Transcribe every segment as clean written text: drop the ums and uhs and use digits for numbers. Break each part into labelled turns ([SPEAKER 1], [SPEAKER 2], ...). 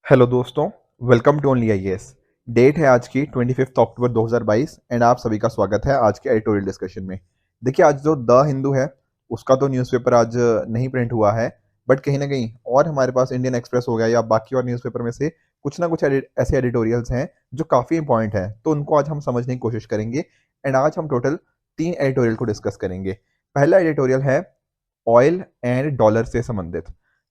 [SPEAKER 1] Hello दोस्तों, welcome to only IAS. Date है आज की 25 अक्टूबर 2022 एंड आप सभी का स्वागत है आज के एडिटोरियल डिस्कशन में। देखिए, आज जो द हिंदू है उसका तो न्यूज़पेपर आज नहीं प्रिंट हुआ है, बट कहीं ना कहीं और हमारे पास इंडियन एक्सप्रेस हो गया या बाकी और न्यूज़पेपर में से कुछ ना कुछ ऐसे एडिटोरियल्स हैं जो काफ़ी इंपॉर्टेंट हैं, तो उनको आज हम समझने की कोशिश करेंगे। एंड आज हम टोटल 3 एडिटोरियल को डिस्कस करेंगे। पहला एडिटोरियल है ऑयल एंड डॉलर से संबंधित।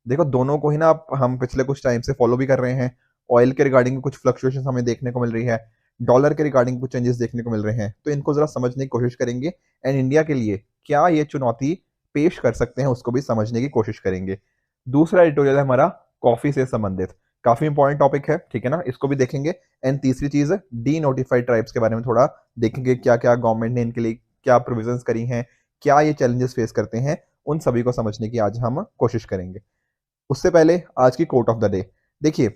[SPEAKER 1] देखो, दोनों को ही ना आप हम पिछले कुछ टाइम से फॉलो भी कर रहे हैं। ऑयल के रिगार्डिंग कुछ फ्लक्चुएशन हमें देखने को मिल रही है, डॉलर के रिगार्डिंग कुछ चेंजेस देखने को मिल रहे हैं, तो इनको जरा समझने की कोशिश करेंगे। एंड इंडिया के लिए क्या ये चुनौती पेश कर सकते हैं उसको भी समझने की कोशिश करेंगे। दूसरा एडिटोरियल है हमारा कॉफी से संबंधित। काफी इंपॉर्टेंट टॉपिक है, ठीक है ना, इसको भी देखेंगे। एंड तीसरी चीज, डी नोटिफाइड ट्राइब्स के बारे में थोड़ा देखेंगे, क्या क्या गवर्नमेंट ने इनके लिए क्या प्रोविजंस करी हैं, क्या ये चैलेंजेस फेस करते हैं, उन सभी को समझने की आज हम कोशिश करेंगे। उससे पहले आज की कोट ऑफ द डे देखिए।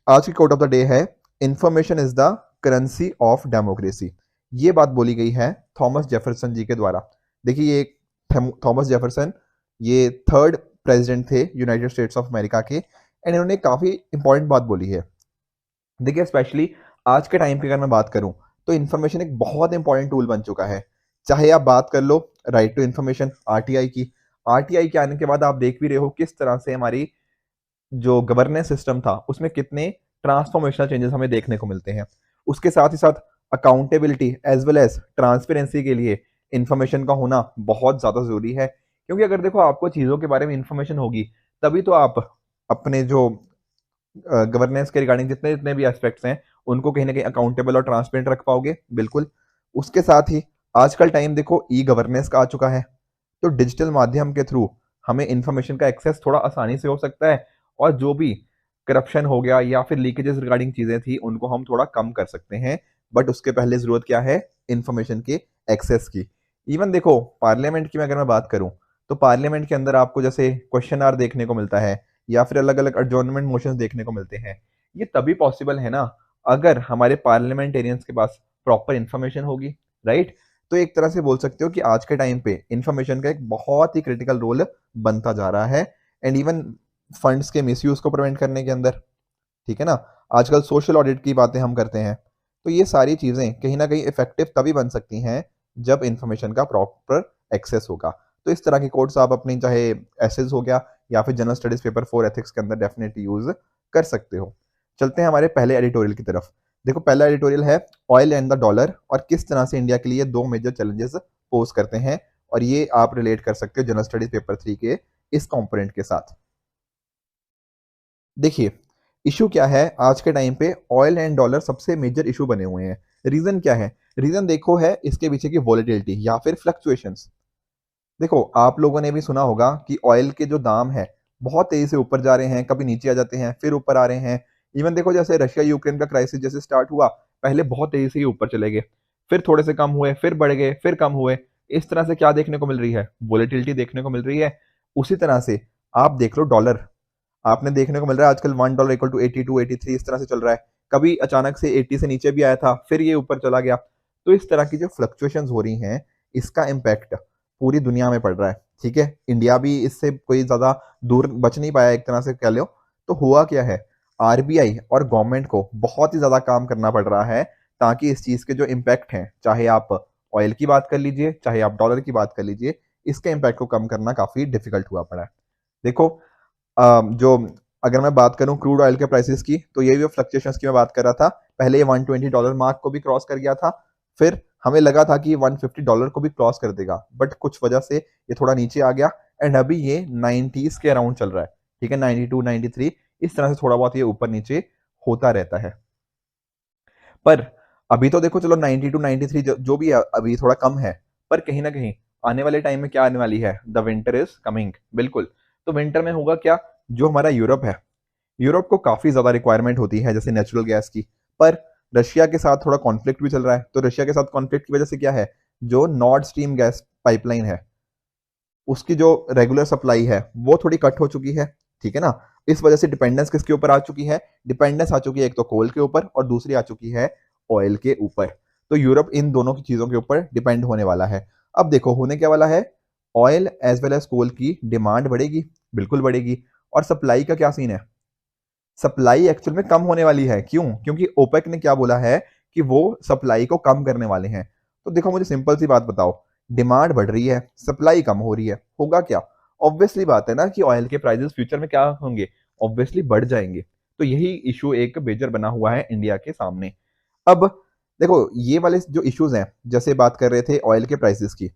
[SPEAKER 1] आज की कोट ऑफ द डे है, information is the currency of democracy. ये बात बोली गई है थॉमस जेफरसन जी के द्वारा। देखिए, ये थॉमस जेफरसन ये थर्ड प्रेसिडेंट थे यूनाइटेड स्टेट्स ऑफ अमेरिका के, एंड इन्होंने काफी इंपॉर्टेंट बात बोली है। देखिए, स्पेशली आज के टाइम पे अगर मैं बात करूं तो इन्फॉर्मेशन एक बहुत इंपॉर्टेंट टूल बन चुका है। चाहे आप बात कर लो राइट टू इन्फॉर्मेशन आरटीआई की। आरटीआई के आने के बाद आप देख भी रहे हो किस तरह से हमारी जो गवर्नेंस सिस्टम था उसमें कितने ट्रांसफॉर्मेशनल चेंजेस हमें देखने को मिलते हैं। उसके साथ ही साथ accountability as well as transparency के लिए इंफॉर्मेशन का होना बहुत ज़्यादा ज़रूरी है, क्योंकि अगर देखो आपको चीज़ों के बारे में इंफॉर्मेशन होगी तभी तो आप अपने जो गवर्नेंस के रिगार्डिंग जितने जितने भी एस्पेक्ट्स हैं उनको कहीं ना कहीं अकाउंटेबल और ट्रांसपेरेंट रख पाओगे। बिल्कुल। उसके साथ ही आजकल टाइम देखो ई गवर्नेंस का आ चुका है, तो डिजिटल माध्यम के थ्रू हमें इंफॉर्मेशन का एक्सेस थोड़ा आसानी से हो सकता है, और जो भी करप्शन हो गया या फिर लीकेजेस रिगार्डिंग चीजें थी उनको हम थोड़ा कम कर सकते हैं। बट उसके पहले जरूरत क्या है, इंफॉर्मेशन के एक्सेस की। इवन देखो, पार्लियामेंट की अगर मैं बात करूं तो पार्लियामेंट के अंदर आपको जैसे क्वेश्चन आवर देखने को मिलता है या फिर अलग अलग एडजॉर्नमेंट मोशंस देखने को मिलते हैं। ये तभी पॉसिबल है ना अगर हमारे पार्लियामेंटेरियंस के पास प्रॉपर इंफॉर्मेशन होगी, राइट। तो एक तरह से बोल सकते हो कि आज के टाइम पे इंफॉर्मेशन का एक बहुत ही क्रिटिकल रोल बनता जा रहा है। एंड इवन फंड्स के मिसयूज को प्रिवेंट करने के अंदर, ठीक है ना, आजकल सोशल ऑडिट की बातें हम करते हैं, तो ये सारी चीजें कहीं ना कहीं इफेक्टिव तभी बन सकती हैं जब इंफॉर्मेशन का प्रॉपर एक्सेस होगा। तो इस तरह की कोड्स आप अपनी चाहे एसेज हो गया या फिर जनरल स्टडीज पेपर 4 एथिक्स के अंदर डेफिनेटली यूज कर सकते हो। चलते हैं हमारे पहले एडिटोरियल की तरफ। देखो, पहला एडिटोरियल है ऑयल एंड द डॉलर और किस तरह से इंडिया के लिए दो मेजर चैलेंजेस पोज करते हैं, और ये आप रिलेट कर सकते हो जनरल स्टडीज पेपर 3 के इस कंपोनेंट के साथ। देखिए, इशू क्या है, आज के टाइम पे ऑयल एंड डॉलर सबसे मेजर इशू बने हुए हैं। रीजन क्या है? रीजन देखो है इसके पीछे की वॉलेटिलिटी या फिर फ्लक्चुएशंस। देखो, आप लोगों ने भी सुना होगा कि ऑयल के जो दाम है बहुत तेजी से ऊपर जा रहे हैं, कभी नीचे आ जाते हैं फिर ऊपर आ रहे हैं। इवन देखो, जैसे रशिया यूक्रेन का क्राइसिस जैसे स्टार्ट हुआ, पहले बहुत तेजी से ही ऊपर चले गए, फिर थोड़े से कम हुए, फिर बढ़ गए, फिर कम हुए। इस तरह से क्या देखने को मिल रही है? वॉलेटिलिटी देखने को मिल रही है। उसी तरह से आप देख लो डॉलर, आपने देखने को मिल रहा है आजकल $1 इक्वल टू 82 83 इस तरह से चल रहा है। कभी अचानक से 80 से नीचे भी आया था, फिर ये ऊपर चला गया। तो इस तरह की जो फ्लक्चुएशंस हो रही हैं, इसका इम्पैक्ट पूरी दुनिया में पड़ रहा है, ठीक है। इंडिया भी इससे कोई ज्यादा दूर बच नहीं पाया, एक तरह से कह लो। तो हुआ क्या है, आरबीआई और गवर्नमेंट को बहुत ही ज्यादा काम करना पड़ रहा है ताकि इस चीज के जो इम्पैक्ट हैं, चाहे आप ऑयल की बात कर लीजिए चाहे आप डॉलर की बात कर लीजिए, इसके इम्पैक्ट को कम करना काफी डिफिकल्ट हुआ पड़ा है। देखो, जो अगर मैं बात करूं क्रूड ऑयल के प्राइसेस की, तो ये भी फ्लक्चुएशंस की मैं बात कर रहा था। पहले ये $120 मार्क को भी क्रॉस कर गया था, फिर हमें लगा था कि $150 को भी क्रॉस कर देगा, बट कुछ वजह से ये थोड़ा नीचे आ गया। एंड अभी ये 90s के अराउंड चल रहा है, ठीक है, 92 93 इस तरह से थोड़ा बहुत ये ऊपर नीचे होता रहता है। पर अभी तो देखो, चलो 92 93 जो भी है अभी थोड़ा कम है, पर कहीं ना कहीं आने वाले टाइम में क्या आने वाली है, द विंटर इज कमिंग। बिल्कुल। तो विंटर में होगा क्या, जो हमारा यूरोप है, यूरोप को काफी ज्यादा रिक्वायरमेंट होती है जैसे नेचुरल गैस की। पर रशिया के साथ थोड़ा कॉन्फ्लिक्ट भी चल रहा है, तो रशिया के साथ कॉन्फ्लिक्ट की वजह से क्या है, जो नॉर्ड स्ट्रीम गैस पाइपलाइन है उसकी जो रेगुलर सप्लाई है वो थोड़ी कट हो चुकी है, ठीक है ना। इस वजह से डिपेंडेंस किसके ऊपर आ चुकी है, डिपेंडेंस आ चुकी है एक तो कोल के ऊपर और दूसरी आ चुकी है ऑयल के ऊपर। तो यूरोप इन दोनों की चीजों के ऊपर डिपेंड होने वाला है। अब देखो होने क्या वाला है, oil as well as coal की डिमांड बढ़ेगी, बिल्कुल बढ़ेगी। और सप्लाई का क्या सीन है, सप्लाई एक्चुअल में कम होने वाली है। क्यों? क्योंकि ओपेक ने क्या बोला है कि वो सप्लाई को कम करने वाले हैं। तो देखो मुझे सिंपल सी बात बताओ, डिमांड बढ़ रही है, सप्लाई कम हो रही है, होगा क्या? ऑब्वियसली बात है ना कि ऑयल के प्राइसेस फ्यूचर में क्या होंगे, ऑब्वियसली बढ़ जाएंगे। तो यही इशू एक मेजर बना हुआ है इंडिया के सामने। अब देखो ये वाले जो इश्यूज हैं, जैसे बात कर रहे थे ऑयल के प्राइसेस की,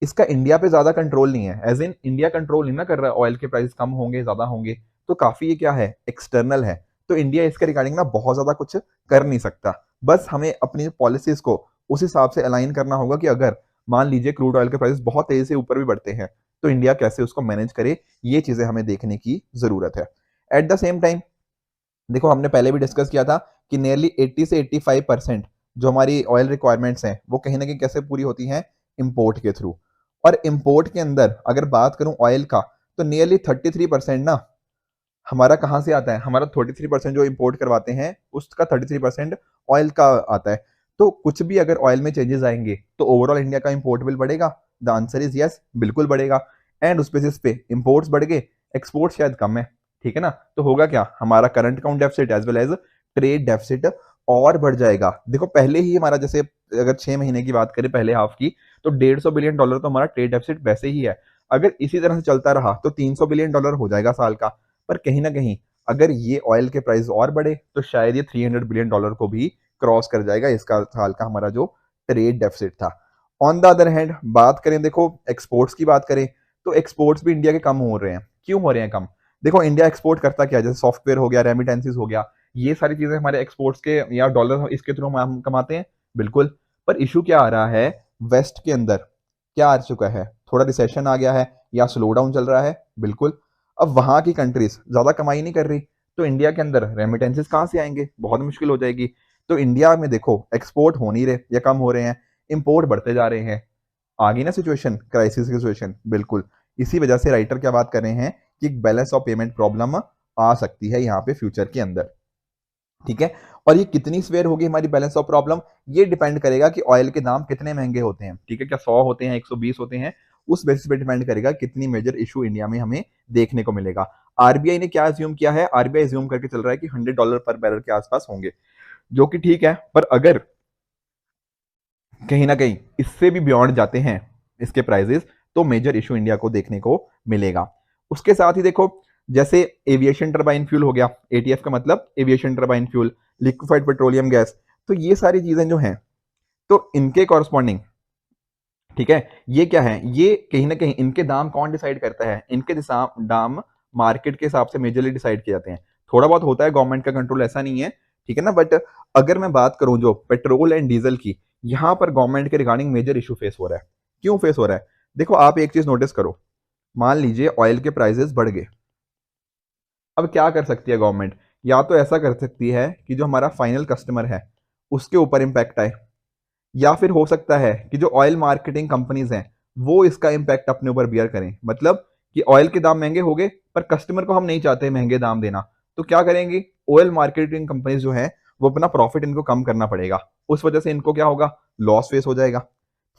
[SPEAKER 1] इसका इंडिया पे ज्यादा कंट्रोल नहीं है। एज इन इंडिया कंट्रोल नहीं ना कर रहा ऑयल के प्राइस कम होंगे ज्यादा होंगे, तो काफी ये क्या है, एक्सटर्नल है। तो इंडिया इसके रिगार्डिंग ना बहुत ज्यादा कुछ कर नहीं सकता। बस हमें अपनी पॉलिसीज को उस हिसाब से अलाइन करना होगा कि अगर मान लीजिए क्रूड ऑयल के प्राइस बहुत तेजी से ऊपर भी बढ़ते हैं, तो इंडिया कैसे उसको मैनेज करे, ये चीजें हमें देखने की जरूरत है। एट द सेम टाइम देखो हमने पहले भी डिस्कस किया था कि नियरली 80 से 85% जो हमारी ऑयल रिक्वायरमेंट्स हैं वो कहीं ना कहीं कैसे पूरी होती हैं, इंपोर्ट के थ्रू। और इंपोर्ट के अंदर अगर बात करूं ऑयल का, तो नियरली 33% ना हमारा कहाँ से आता है, हमारा 33% जो इंपोर्ट करवाते हैं उसका 33% ऑयल का आता है। तो कुछ भी अगर ऑयल में चेंजेस आएंगे तो ओवरऑल इंडिया का इंपोर्ट बिल बढ़ेगा। द आंसर इज यस, बिल्कुल बढ़ेगा। एंड उस बेसिस पे इंपोर्ट्स बढ़ गए, एक्सपोर्ट शायद कम है, ठीक है ना। तो होगा क्या, हमारा current account deficit as well as trade deficit और बढ़ जाएगा। देखो पहले ही हमारा जैसे अगर 6 महीने की बात करें पहले हाफ की, तो $150 बिलियन तो हमारा ट्रेड डेफिसिट वैसे ही है। अगर इसी तरह से चलता रहा तो $300 बिलियन हो जाएगा साल का। पर कहीं ना कहीं अगर ये ऑयल के प्राइस और बढ़े तो शायद ये $300 बिलियन को भी क्रॉस कर जाएगा, इसका साल का हमारा जो ट्रेड डेफिसिट था। ऑन द अदर हैंड बात करें, देखो एक्सपोर्ट्स की बात करें, तो एक्सपोर्ट्स भी इंडिया के कम हो रहे हैं। क्यों हो रहे हैं कम? देखो इंडिया एक्सपोर्ट करता क्या है, जैसे सॉफ्टवेयर हो गया, रेमिटेंसेस हो गया, ये सारी चीजें हमारे एक्सपोर्ट्स के या डॉलर इसके थ्रू हम कमाते हैं, बिल्कुल। पर इशू क्या आ रहा है, वेस्ट के अंदर क्या आ चुका है, थोड़ा रिसेशन आ गया है या स्लो डाउन चल रहा है, बिल्कुल। अब वहां की कंट्रीज ज्यादा कमाई नहीं कर रही, तो इंडिया के अंदर रेमिटेंसेस कहाँ से आएंगे, बहुत मुश्किल हो जाएगी। तो इंडिया में देखो एक्सपोर्ट हो नहीं रहे या कम हो रहे हैं, इंपोर्ट बढ़ते जा रहे हैं। आ गई ना सिचुएशन, क्राइसिस की सिचुएशन, बिल्कुल। इसी वजह से राइटर क्या बात कर रहे हैं कि एक बैलेंस ऑफ पेमेंट प्रॉब्लम आ सकती है यहाँ पे फ्यूचर के अंदर, ठीक है। और ये कितनी स्वेयर होगी हमारी बैलेंस ऑफ प्रॉब्लम, ये डिपेंड करेगा कि ऑयल के दाम कितने महंगे होते हैं, ठीक है। क्या 100 होते हैं, 120 होते हैं, उस बेसिस पे डिपेंड करेगा कितनी मेजर इशू इंडिया में हमें देखने को मिलेगा। आरबीआई ने क्या अज्यूम किया है, आरबीआई अज्यूम करके चल रहा है कि $100 पर बैरल के आसपास होंगे, जो कि ठीक है। पर अगर कहीं ना कहीं इससे भी बियॉन्ड जाते हैं इसके प्राइजेस, तो मेजर इशू इंडिया को देखने को मिलेगा। उसके साथ ही देखो जैसे एविएशन टर्बाइन फ्यूल हो गया, एटीएफ का मतलब aviation turbine fuel, liquefied petroleum gas, तो ये सारी चीजें जो हैं, तो इनके कॉरस्पॉन्डिंग, ठीक है, ये क्या है, ये कहीं ना कहीं इनके दाम कौन डिसाइड करता है, इनके दाम मार्केट के हिसाब से मेजरली डिसाइड किए जाते हैं। थोड़ा बहुत होता है गवर्नमेंट का कंट्रोल, ऐसा नहीं है, ठीक है ना। बट अगर मैं बात करूं जो पेट्रोल एंड डीजल की, यहां पर गवर्नमेंट के रिगार्डिंग मेजर इशू फेस हो रहा है। क्यों फेस हो रहा है? देखो आप एक चीज नोटिस करो, मान लीजिए ऑयल के प्राइसेस बढ़ गए, अब क्या कर सकती है गवर्नमेंट? या तो ऐसा कर सकती है कि जो हमारा फाइनल कस्टमर है उसके ऊपर इंपैक्ट आए, या फिर हो सकता है कि जो ऑयल मार्केटिंग कंपनीज हैं वो इसका इंपैक्ट अपने ऊपर बियर करें। मतलब कि ऑयल के दाम महंगे हो गए पर कस्टमर को हम नहीं चाहते महंगे दाम देना, तो क्या करेंगे, ऑयल मार्केटिंग कंपनीज जो है वो अपना प्रॉफिट इनको कम करना पड़ेगा, उस वजह से इनको क्या होगा, लॉस फेस हो जाएगा,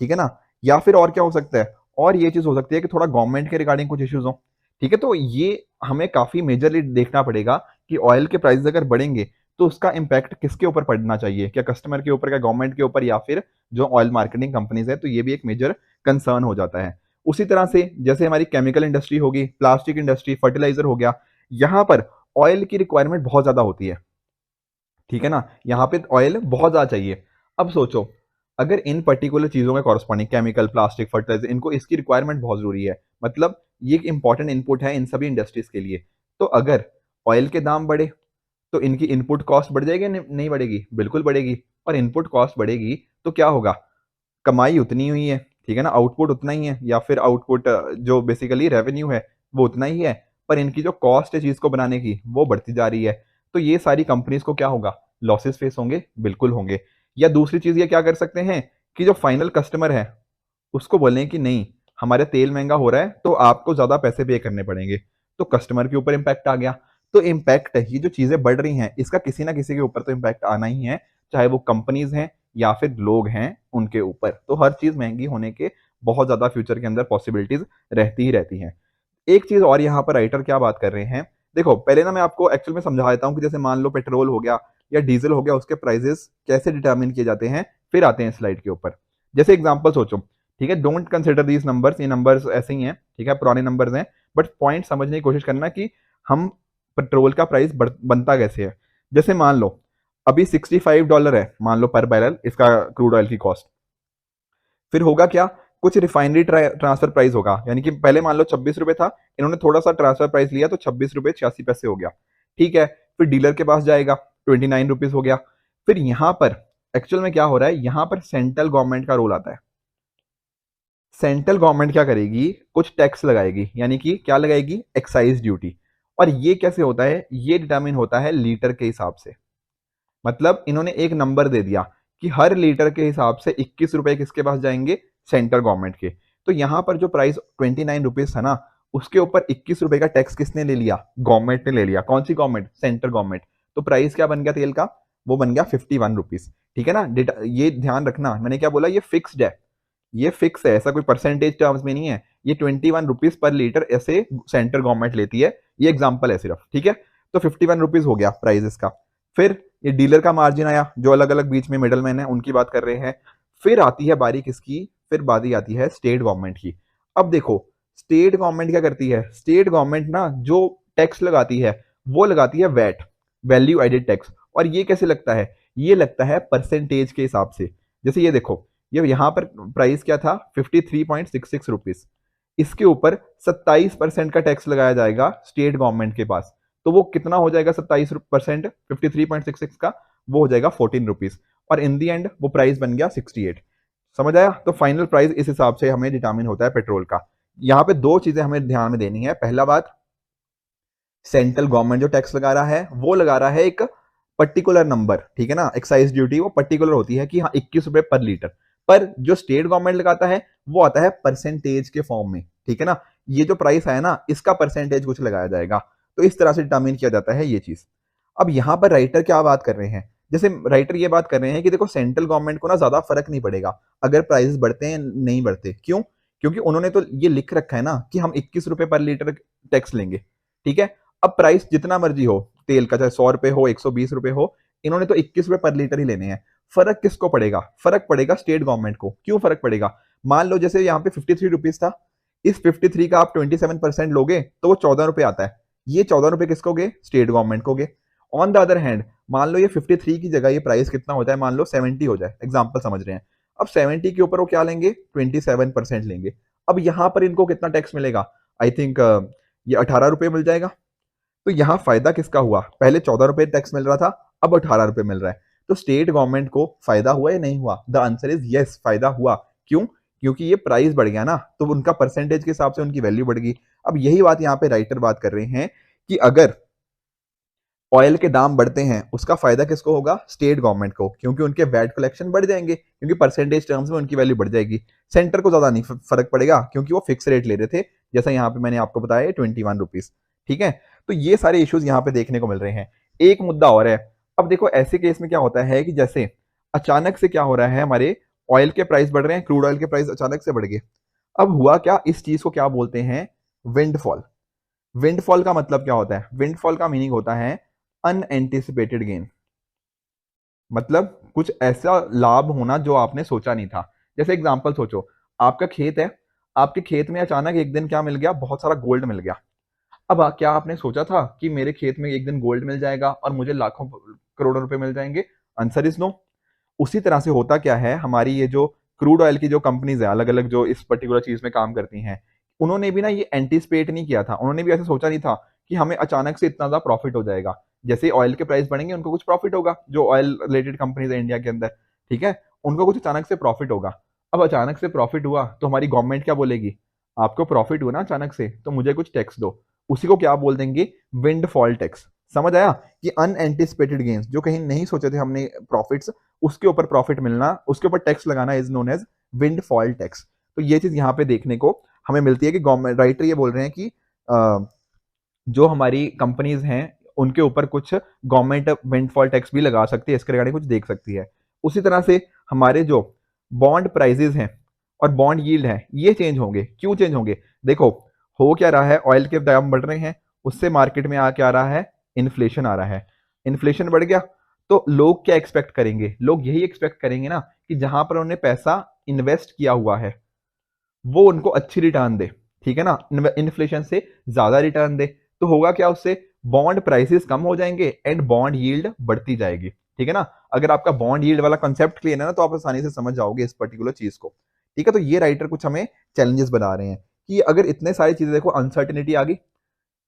[SPEAKER 1] ठीक है ना। या फिर और क्या हो सकता है, और ये चीज हो सकती है कि थोड़ा गवर्नमेंट के रिगार्डिंग कुछ इश्यूज हो, ठीक है। तो ये हमें काफी मेजरली देखना पड़ेगा कि ऑयल के प्राइस अगर बढ़ेंगे तो उसका इंपैक्ट किसके ऊपर पड़ना चाहिए, क्या कस्टमर के ऊपर, क्या गवर्नमेंट के ऊपर, या फिर जो ऑयल मार्केटिंग कंपनीज है। तो ये भी एक मेजर कंसर्न हो जाता है। उसी तरह से जैसे हमारी केमिकल इंडस्ट्री होगी, प्लास्टिक इंडस्ट्री, फर्टिलाइजर हो गया, यहाँ पर ऑयल की रिक्वायरमेंट बहुत ज्यादा होती है, ठीक है ना, यहाँ पे ऑयल बहुत ज्यादा चाहिए। अब सोचो अगर इन पर्टिकुलर चीजों में कॉरस्पॉन्डिंग केमिकल, प्लास्टिक, फर्टिलाइजर, इनको इसकी रिक्वायरमेंट बहुत जरूरी है, मतलब ये एक इंपॉर्टेंट इनपुट है इन सभी इंडस्ट्रीज के लिए। तो अगर ऑयल के दाम बढ़े तो इनकी इनपुट कॉस्ट बढ़ जाएगी, नहीं बढ़ेगी, बिल्कुल बढ़ेगी। और इनपुट कॉस्ट बढ़ेगी तो क्या होगा, कमाई उतनी हुई है, ठीक है ना, आउटपुट उतना ही है, या फिर आउटपुट जो बेसिकली रेवेन्यू है वो उतना ही है, पर इनकी जो कॉस्ट है चीज को बनाने की वो बढ़ती जा रही है। तो ये सारी कंपनीज को क्या होगा, लॉसेस फेस होंगे, बिल्कुल होंगे। या दूसरी चीज ये क्या कर सकते हैं कि जो फाइनल कस्टमर है उसको बोलें कि नहीं, हमारे तेल महंगा हो रहा है तो आपको ज्यादा पैसे पे करने पड़ेंगे, तो कस्टमर के ऊपर इंपैक्ट आ गया। तो इंपैक्ट, ये जो चीजें बढ़ रही हैं इसका किसी ना किसी के ऊपर तो इंपैक्ट आना ही है, चाहे वो कंपनीज हैं या फिर लोग हैं उनके ऊपर। तो हर चीज महंगी होने के बहुत ज्यादा फ्यूचर के अंदर पॉसिबिलिटीज रहती ही रहती हैं। एक चीज और यहाँ पर राइटर क्या बात कर रहे हैं, देखो पहले ना मैं आपको एक्चुअल में समझा देता हूँ कि जैसे मान लो पेट्रोल हो गया या डीजल हो गया, उसके प्राइजेस कैसे डिटरमिन किए जाते हैं, फिर आते हैं स्लाइड के ऊपर। जैसे एग्जांपल सोचो, ठीक है, डोंट कंसिडर दीज नंबर्स, ये नंबर्स ऐसे ही हैं, ठीक है, पुराने नंबर्स हैं, बट पॉइंट समझने की कोशिश करना कि हम पेट्रोल का प्राइस बनता कैसे है। जैसे मान लो अभी $65 है मान लो पर बैरल इसका क्रूड ऑयल की कॉस्ट। फिर होगा क्या, कुछ रिफाइनरी ट्रांसफर प्राइस होगा, यानी कि पहले मान लो 26 रुपए था, इन्होंने थोड़ा सा ट्रांसफर प्राइस लिया तो 26 रुपए 86 पैसे हो गया, ठीक है। फिर डीलर के पास जाएगा, 29 रुपीज हो गया। फिर यहां पर एक्चुअल में क्या हो रहा है, यहां पर सेंट्रल गवर्नमेंट का रोल आता है। सेंट्रल गवर्नमेंट क्या करेगी, कुछ टैक्स लगाएगी, यानी कि क्या लगाएगी, एक्साइज ड्यूटी। और ये कैसे होता है, ये डिटरमिन होता है लीटर के हिसाब से। मतलब इन्होंने एक नंबर दे दिया कि हर लीटर के हिसाब से 21 रुपए किसके पास जाएंगे, सेंट्रल गवर्नमेंट के। तो यहां पर जो प्राइस 29 रुपीज था ना, उसके ऊपर 21 रुपए का टैक्स किसने ले लिया, गवर्नमेंट ने ले लिया। कौन सी गवर्नमेंट, सेंट्रल गवर्नमेंट। तो प्राइस क्या बन गया तेल का, वो बन गया 51 रुपीज, ठीक है ना। ये ध्यान रखना, मैंने क्या बोला, ये फिक्स्ड है, ये फिक्स है, ऐसा कोई परसेंटेज टर्म्स में नहीं है। ये 21 रुपीज पर लीटर ऐसे सेंट्रल गवर्नमेंट लेती है, ये एग्जाम्पल है सिर्फ, ठीक है। तो 51 रुपीज हो गया प्राइस इसका। फिर ये डीलर का मार्जिन आया, जो अलग अलग बीच में मिडल मैन है उनकी बात कर रहे हैं। फिर आती है बारी किसकी, फिर बारी आती है स्टेट गवर्नमेंट की। अब देखो स्टेट गवर्नमेंट क्या करती है, स्टेट गवर्नमेंट ना जो टैक्स लगाती है वो लगाती है वैट, वैल्यू एडेड टैक्स। और ये कैसे लगता है, ये लगता है परसेंटेज के हिसाब से। जैसे ये देखो, ये यहाँ पर प्राइस क्या था, 53.66 रुपीज, इसके ऊपर 27% का टैक्स लगाया जाएगा स्टेट गवर्नमेंट के पास। तो वो कितना हो जाएगा, 27%, 53.66 का, वो हो जाएगा 14 रुपीज। और इन दी एंड वो प्राइस बन गया 68। समझ आया। तो फाइनल प्राइस इस हिसाब से हमें डिटरमिन होता है पेट्रोल का। यहाँ पे दो चीजें हमें ध्यान में देनी है। पहला बात, सेंट्रल गवर्नमेंट जो टैक्स लगा रहा है वो लगा रहा है एक पर्टिकुलर नंबर, ठीक है ना, एक्साइज ड्यूटी वो पर्टिकुलर होती है कि हाँ 21 रुपए पर लीटर। पर जो स्टेट गवर्नमेंट लगाता है वो आता है परसेंटेज के फॉर्म में, ठीक है ना। ये जो प्राइस है ना, इसका परसेंटेज कुछ लगाया जाएगा। तो इस तरह से डिटरमिन किया जाता है ये चीज। अब यहाँ पर राइटर क्या बात कर रहे हैं, जैसे राइटर ये बात कर रहे हैं कि देखो सेंट्रल गवर्नमेंट को ना ज्यादा फर्क नहीं पड़ेगा अगर प्राइसेस बढ़ते हैं नहीं बढ़ते। क्यों, क्योंकि उन्होंने तो ये लिख रखा है ना कि हम 21 रुपए पर लीटर टैक्स लेंगे, ठीक है। अब प्राइस जितना मर्जी हो तेल का, चाहे 100 रुपए हो 120 रुपए हो, इन्होंने तो 21 रुपए पर लीटर ही लेने हैं। फर्क किसको पड़ेगा, फर्क पड़ेगा स्टेट गवर्नमेंट को। क्यों फर्क पड़ेगा, मान लो जैसे यहाँ पे 53 रुपीज था, इस 53 का आप 27% लोगे तो वो 14 रुपए आता है। ये 14 रुपए किसको गए, स्टेट गवर्नमेंट को गए। ऑन द अदर हैंड मान लो ये 53 की जगह ये प्राइस कितना हो जाए, मान लो 70 हो जाए, एग्जाम्पल समझ रहे हैं। अब 70 के ऊपर वो क्या लेंगे, 27% लेंगे। अब यहां पर इनको कितना टैक्स मिलेगा, आई थिंक ये 18 रुपए मिल जाएगा। तो यहाँ फायदा किसका हुआ, पहले 14 रुपए टैक्स मिल रहा था, अब 18 रुपए मिल रहा है। तो स्टेट गवर्नमेंट को फायदा हुआ या नहीं हुआ, द आंसर इज यस, फायदा हुआ। क्यों, क्योंकि ये प्राइस बढ़ गया ना, तो उनका परसेंटेज के हिसाब से उनकी वैल्यू बढ़ गई। अब यही बात यहाँ पे राइटर बात कर रहे हैं कि अगर ऑयल के दाम बढ़ते हैं उसका फायदा किसको होगा, स्टेट गवर्नमेंट को, क्योंकि उनके वैट कलेक्शन बढ़ जाएंगे, क्योंकि परसेंटेज टर्म्स में उनकी वैल्यू बढ़ जाएगी। सेंटर को ज्यादा नहीं फर्क पड़ेगा क्योंकि वो फिक्स रेट ले रहे थे, जैसा यहाँ पे मैंने आपको बताया 21 रुपीज, ठीक है। तो ये सारे इश्यूज यहाँ पे देखने को मिल रहे हैं। एक मुद्दा और है, अब देखो ऐसे केस में क्या होता है कि जैसे अचानक से क्या हो रहा है, हमारे ऑयल के प्राइस बढ़ रहे हैं, क्रूड ऑयल के प्राइस अचानक से बढ़ गए। अब हुआ क्या, इस चीज को क्या बोलते हैं, विंडफॉल। विंडफॉल का मतलब क्या होता है, विंडफॉल का मीनिंग होता है अनएंटिसिपेटेड गेन। मतलब कुछ ऐसा लाभ होना जो आपने सोचा नहीं था। जैसे एग्जांपल सोचो, आपका खेत है, आपके खेत में अचानक एक दिन क्या मिल गया, बहुत सारा गोल्ड मिल गया। अब क्या आपने सोचा था कि मेरे खेत में एक दिन गोल्ड मिल जाएगा और मुझे लाखों करोड़ों रुपए मिल जाएंगे, आंसर इज नो। उसी तरह से होता क्या है, हमारी ये जो क्रूड ऑयल की जो कंपनीज है अलग अलग जो इस पर्टिकुलर चीज में काम करती हैं, उन्होंने भी ना ये एंटिसिपेट नहीं किया था, उन्होंने भी ऐसे सोचा नहीं था कि हमें अचानक से इतना ज्यादा प्रॉफिट हो जाएगा। जैसे ऑयल के प्राइस बढ़ेंगे उनको कुछ प्रॉफिट होगा, जो ऑयल रिलेटेड कंपनीज है इंडिया के अंदर, ठीक है, उनको कुछ अचानक से प्रॉफिट होगा। अब अचानक से प्रॉफिट हुआ तो हमारी गवर्नमेंट क्या बोलेगी, आपको प्रॉफिट हुआ ना अचानक से तो मुझे कुछ टैक्स दो। उसी को क्या बोल देंगे, विंडफॉल टैक्स। समझ आया, कि अनएंटिसिपेटेड गेन्स, जो कहीं नहीं सोचे थे हमने प्रॉफिट्स, उसके ऊपर प्रॉफिट मिलना, उसके ऊपर टैक्स लगाना is known as windfall tax. तो ये चीज यहाँ पे देखने को हमें मिलती है कि गवर्नमेंट, राइटर ये बोल रहे हैं कि जो हमारी कंपनीज हैं उनके ऊपर कुछ गवर्नमेंट विंडफॉल टैक्स भी लगा सकती है, इसके रिगार्डिंग कुछ देख सकती है। उसी तरह से हमारे जो बॉन्ड प्राइजेस हैं और बॉन्ड यील्ड है ये चेंज होंगे। क्यों चेंज होंगे, देखो हो क्या रहा है, ऑयल के दाम बढ़ रहे हैं, उससे मार्केट में आ क्या आ रहा है, इन्फ्लेशन आ रहा है। इन्फ्लेशन बढ़ गया तो लोग क्या एक्सपेक्ट करेंगे, लोग यही एक्सपेक्ट करेंगे ना कि जहां पर उन्होंने पैसा इन्वेस्ट किया हुआ है वो उनको अच्छी रिटर्न दे, ठीक है ना, इन्फ्लेशन से ज्यादा रिटर्न दे। तो होगा क्या, उससे बॉन्ड प्राइसेस कम हो जाएंगे एंड बॉन्ड यील्ड बढ़ती जाएगी, ठीक है ना। अगर आपका बॉन्ड यील्ड वाला कंसेप्ट क्लियर है ना तो आप आसानी से समझ जाओगे इस पर्टिकुलर चीज को, ठीक है। तो ये राइटर कुछ हमें चैलेंजेस बना रहे हैं कि अगर इतने सारी चीजें, देखो अनसर्टिनिटी आ गई,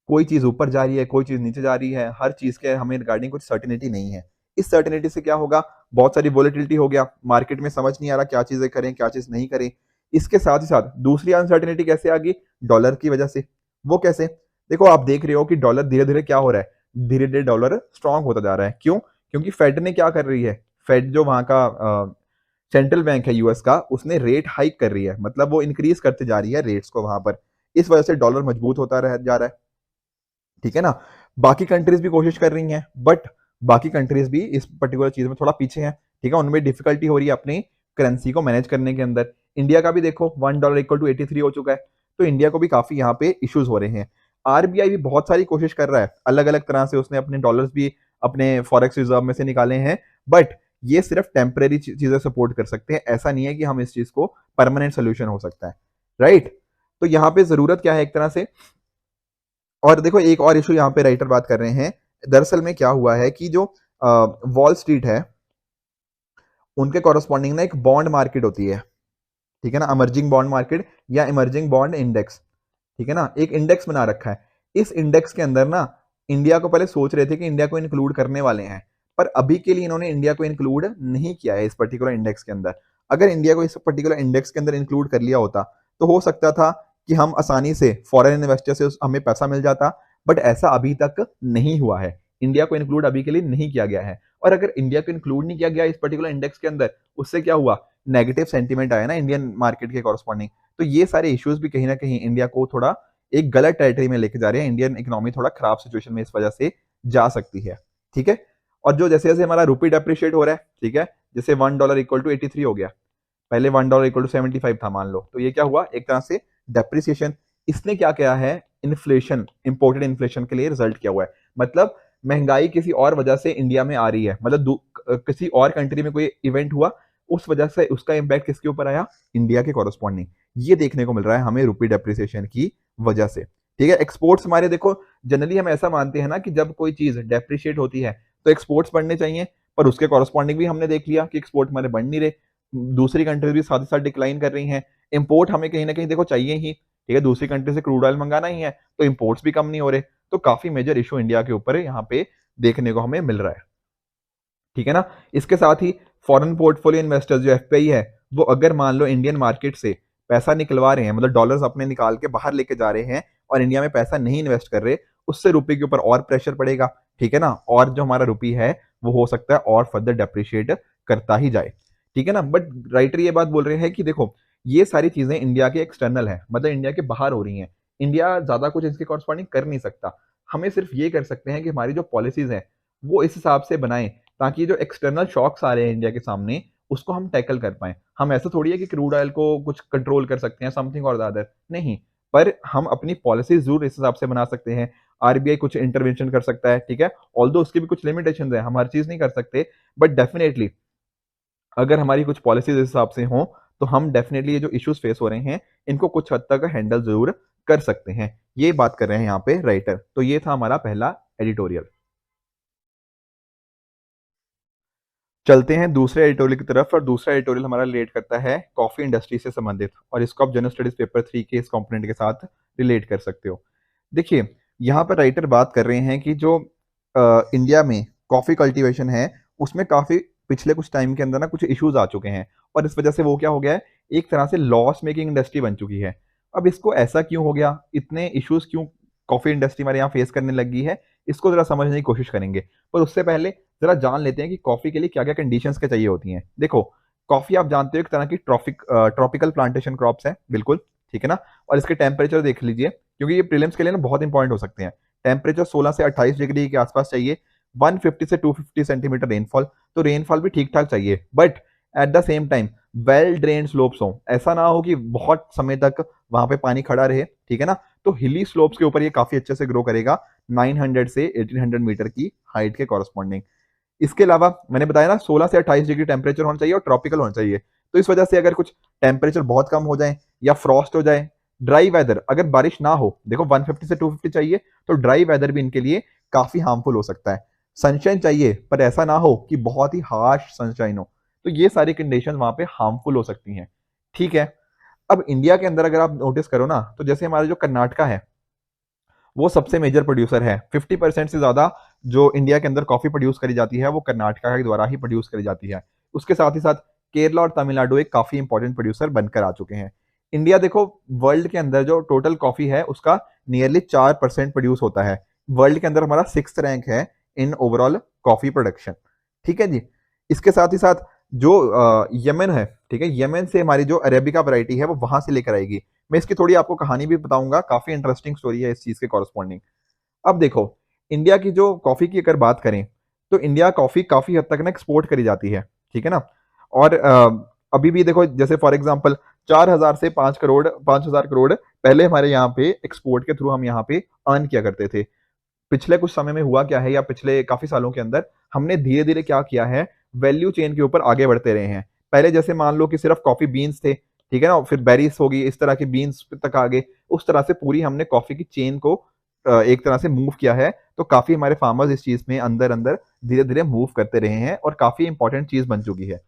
[SPEAKER 1] कोई चीज ऊपर जा रही है, कोई चीज नीचे जा रही है, हर चीज के हमें रिगार्डिंग कुछ सर्टिनिटी नहीं है। इस सर्टिनिटी से क्या होगा, बहुत सारी वोलेटिलिटी हो गया, मार्केट में समझ नहीं आ रहा क्या चीजें करें क्या चीज नहीं करें। इसके साथ ही साथ दूसरी अनसर्टिनिटी कैसे आ गई, डॉलर की वजह से। वो कैसे, देखो आप देख रहे हो कि डॉलर धीरे धीरे क्या हो रहा है, धीरे धीरे डॉलर स्ट्रांग होता जा रहा है। क्यों, क्योंकि फेड ने क्या कर रही है, फेड जो वहां का सेंट्रल बैंक है यूएस का, उसने रेट हाइक कर रही है, मतलब वो इंक्रीज करते जा रही है रेट्स को वहां पर। इस वजह से डॉलर मजबूत होता रह जा रहा है, ठीक है ना। बाकी कंट्रीज भी कोशिश कर रही हैं बट बाकी कंट्रीज भी इस पर्टिकुलर चीज में थोड़ा पीछे हैं, ठीक है, उनमें डिफिकल्टी हो रही है अपनी करेंसी को मैनेज करने के अंदर। इंडिया का भी देखो $1 इक्वल टू 83 हो चुका है, तो इंडिया को भी काफी यहाँ पे इश्यूज हो रहे हैं। आरबीआई भी बहुत सारी कोशिश कर रहा है, अलग अलग तरह से उसने अपने डॉलर्स भी अपने फॉरेक्स रिजर्व में से निकाले हैं, बट ये सिर्फ टेम्परेरी चीजें सपोर्ट कर सकते हैं, ऐसा नहीं है कि हम इस चीज को परमानेंट सोल्यूशन हो सकता है, राइट। तो यहाँ पे जरूरत क्या है एक तरह से, और देखो एक और इशू यहाँ पे राइटर बात कर रहे हैं, दरअसल में क्या हुआ है कि जो वॉल स्ट्रीट है उनके कॉरस्पॉन्डिंग ना एक बॉन्ड मार्केट होती है, ठीक है ना, इमर्जिंग बॉन्ड मार्केट या इमर्जिंग बॉन्ड इंडेक्स, ठीक है ना, एक इंडेक्स बना रखा है। इस इंडेक्स के अंदर ना इंडिया को पहले सोच रहे थे कि इंडिया को इंक्लूड करने वाले हैं, पर अभी के लिए इन्होंने इंडिया को इंक्लूड नहीं किया है इस पर्टिकुलर इंडेक्स के अंदर। अगर इंडिया को इस पर्टिकुलर इंडेक्स के अंदर इंक्लूड कर लिया होता तो हो सकता था कि हम आसानी से फॉरेन इन्वेस्टर से हमें पैसा मिल जाता, बट ऐसा अभी तक नहीं हुआ है। इंडिया को इंक्लूड अभी के लिए नहीं किया गया है, और अगर इंडिया को इंक्लूड नहीं किया गया इस पर्टिकुलर इंडेक्स के अंदर, उससे क्या हुआ, नेगेटिव सेंटीमेंट आया ना इंडियन मार्केट के कॉरस्पॉन्डिंग। तो ये सारे इश्यूज भी कहीं ना कहीं इंडिया को थोड़ा एक गलत टेरिटरी में लेके जा रहे हैं, इंडियन इकोनॉमी थोड़ा खराब सिचुएशन में इस वजह से जा सकती है, ठीक है। और जो जैसे जैसे हमारा रूपी डेप्रिशिएट हो रहा है, ठीक है, जैसे $1 इक्वल टू 83 हो गया, पहले $1 इक्वल टू 75 था मान लो, तो ये क्या हुआ, एक तरह से डेप्रिसिएशन। इसने क्या किया है, इन्फ्लेशन, इंपोर्टेड इन्फ्लेशन के लिए रिजल्ट किया हुआ है, मतलब महंगाई किसी और वजह से इंडिया में आ रही है, मतलब किसी और कंट्री में कोई इवेंट हुआ, उस वजह से उसका इंपैक्ट किसके ऊपर आया, इंडिया के कॉरस्पॉन्डिंग। ये देखने को मिल रहा है हमें रूपी डेप्रिसिएशन की वजह से, ठीक है। एक्सपोर्ट्स हमारे देखो, जनरली हम ऐसा मानते हैं ना कि जब कोई चीज डेप्रिशिएट होती है तो एक्सपोर्ट्स बढ़ने चाहिए, पर उसके कॉरस्पॉन्डिंग भी हमने देख लिया कि एक्सपोर्ट हमारे बढ़ नहीं रहे, दूसरी कंट्रीज भी साथ ही साथ डिक्लाइन कर रही हैं। इंपोर्ट हमें कहीं ना कहीं देखो चाहिए ही, ठीक है, दूसरी कंट्री से क्रूड ऑयल मंगाना ही है, तो इंपोर्ट्स भी कम नहीं हो रहे। तो काफी मेजर इशू इंडिया के ऊपर यहाँ पे देखने को हमें मिल रहा है, ठीक है ना। इसके साथ ही फॉरेन पोर्टफोलियो इन्वेस्टर्स जो एफपीआई है, वो अगर मान लो इंडियन मार्केट से पैसा निकलवा रहे हैं, मतलब डॉलर्स अपने निकाल के बाहर लेके जा रहे हैं और इंडिया में पैसा नहीं इन्वेस्ट कर रहे, उससे रुपए के ऊपर और प्रेशर पड़ेगा, ठीक है ना, और जो हमारा रुपी है वो हो सकता है और फर्दर डेप्रिशिएट करता ही जाए, ठीक है ना। बट राइटर ये बात बोल रहे हैं कि देखो ये सारी चीजें इंडिया के एक्सटर्नल है, मतलब इंडिया के बाहर हो रही हैं, इंडिया ज्यादा कुछ इसके कॉरस्पॉन्डिंग कर नहीं सकता। हमें सिर्फ ये कर सकते हैं कि हमारी जो पॉलिसीज है वो इस हिसाब से बनाएं ताकि जो एक्सटर्नल शॉक्स आ रहे हैं इंडिया के सामने उसको हम टैकल कर पाए। हम ऐसा थोड़ी है कि क्रूड ऑयल को कुछ कंट्रोल कर सकते हैं समथिंग और अदर, नहीं, पर हम अपनी पॉलिसी जरूर इस हिसाब से बना सकते हैं। आरबीआई कुछ इंटरवेंशन कर सकता है, ठीक है, ऑल्दो उसकी भी कुछ लिमिटेशन है, हम हर चीज नहीं कर सकते, बट डेफिनेटली अगर हमारी कुछ पॉलिसीज इस हिसाब से हों तो हम डेफिनेटली ये जो इश्यूज फेस हो रहे हैं इनको कुछ हद तक हैंडल जरूर कर सकते हैं, ये बात कर रहे हैं यहाँ पे राइटर। तो ये था हमारा पहला एडिटोरियल। चलते हैं दूसरे एडिटोरियल की तरफ, और दूसरा एडिटोरियल हमारा रिलेट करता है कॉफी इंडस्ट्री से संबंधित, और इसको आप जनरल स्टडीज पेपर 3 के इस कंपोनेंट के साथ रिलेट कर सकते हो। देखिए यहाँ पर राइटर बात कर रहे हैं कि जो इंडिया में कॉफी कल्टीवेशन है उसमें काफी पिछले कुछ टाइम के अंदर ना कुछ इश्यूज आ चुके हैं, और इस वजह से वो क्या हो गया है, एक तरह से लॉस मेकिंग इंडस्ट्री बन चुकी है। अब इसको ऐसा क्यों हो गया, इतने इश्यूज क्यों कॉफी इंडस्ट्री हमारे यहाँ फेस करने लगी है, इसको जरा समझने की कोशिश करेंगे। पर उससे पहले जरा जान लेते हैं कि कॉफी के लिए क्या क्या कंडीशंस के चाहिए होती हैं। देखो कॉफी आप जानते हो एक तरह की ट्रॉपिकल प्लांटेशन क्रॉप्स है, बिल्कुल, ठीक है ना। और इसके टेम्परेचर देख लीजिए, क्योंकि ये प्रीलिम्स के लिए ना बहुत इंपॉर्टेंट हो सकते हैं। टेम्परेचर 16 से 28 डिग्री के आसपास चाहिए, 150 से 250 सेंटीमीटर रेनफॉल, तो रेनफॉल भी ठीक ठाक चाहिए, but at the same time well drain slopes हो, ऐसा ना हो कि बहुत समय तक वहां पे पानी खड़ा रहे, ठीक है ना। तो हिली स्लोप्स के ऊपर ये काफी अच्छे से ग्रो करेगा 900 से 1800 मीटर की हाइट के कॉरस्पॉन्डिंग। इसके अलावा मैंने बताया ना 16 से 28 डिग्री टेम्परेचर होना चाहिए और ट्रॉपिकल होना चाहिए। तो इस वजह से अगर कुछ टेम्परेचर बहुत कम हो जाए या फ्रॉस्ट हो जाए, ड्राई वेदर, अगर बारिश ना हो, देखो 150 से 250 चाहिए, तो ड्राई वेदर भी इनके लिए काफी हार्मफुल हो सकता है। सनशाइन चाहिए पर ऐसा ना हो कि बहुत ही हार्श सनशाइन हो, तो ये सारी कंडीशन वहां पे हार्मफुल हो सकती हैं। ठीक है। अब इंडिया के अंदर अगर आप नोटिस करो ना, तो जैसे हमारा जो कर्नाटका है वो सबसे मेजर प्रोड्यूसर है। 50% से ज्यादा जो इंडिया के अंदर कॉफी प्रोड्यूस करी जाती है वो कर्नाटका के द्वारा ही प्रोड्यूस करी जाती है। उसके साथ ही साथ केरला और तमिलनाडु एक काफी इंपॉर्टेंट प्रोड्यूसर बनकर आ चुके हैं। इंडिया देखो वर्ल्ड के अंदर जो टोटल कॉफी है उसका नियरली 4% प्रोड्यूस होता है। वर्ल्ड के अंदर हमारा 6th रैंक है इन ओवरऑल कॉफी प्रोडक्शन। ठीक है जी। इसके साथ ही साथ जो यमन है, ठीक है, यमन से हमारी जो अरेबिका वैरायटी है वो वहां से लेकर आएगी। मैं इसकी थोड़ी आपको कहानी भी बताऊंगा, काफी इंटरेस्टिंग स्टोरी है इस चीज के कॉरस्पॉन्डिंग। अब देखो, इंडिया की जो कॉफी की अगर बात करें तो इंडिया कॉफी काफी हद तक ना एक्सपोर्ट करी जाती है। ठीक है ना। और अभी भी देखो, जैसे फॉर एग्जांपल 4000 से 5 करोड़ 5000 करोड़ पहले हमारे यहाँ पे एक्सपोर्ट के थ्रू हम यहाँ पे अर्न किया करते थे। पिछले कुछ समय में हुआ क्या है, या पिछले काफी सालों के अंदर हमने धीरे धीरे क्या किया है, वैल्यू चेन के ऊपर आगे बढ़ते रहे हैं। पहले जैसे मान लो कि सिर्फ कॉफी बीन्स थे, ठीक है ना, फिर बेरीज होगी, इस तरह की बीन्स तक आ गए। उस तरह से पूरी हमने कॉफी की चेन को एक तरह से मूव किया है। तो काफी हमारे फार्मर्स इस चीज में अंदर अंदर धीरे धीरे मूव करते रहे हैं और काफी इंपॉर्टेंट चीज बन चुकी है।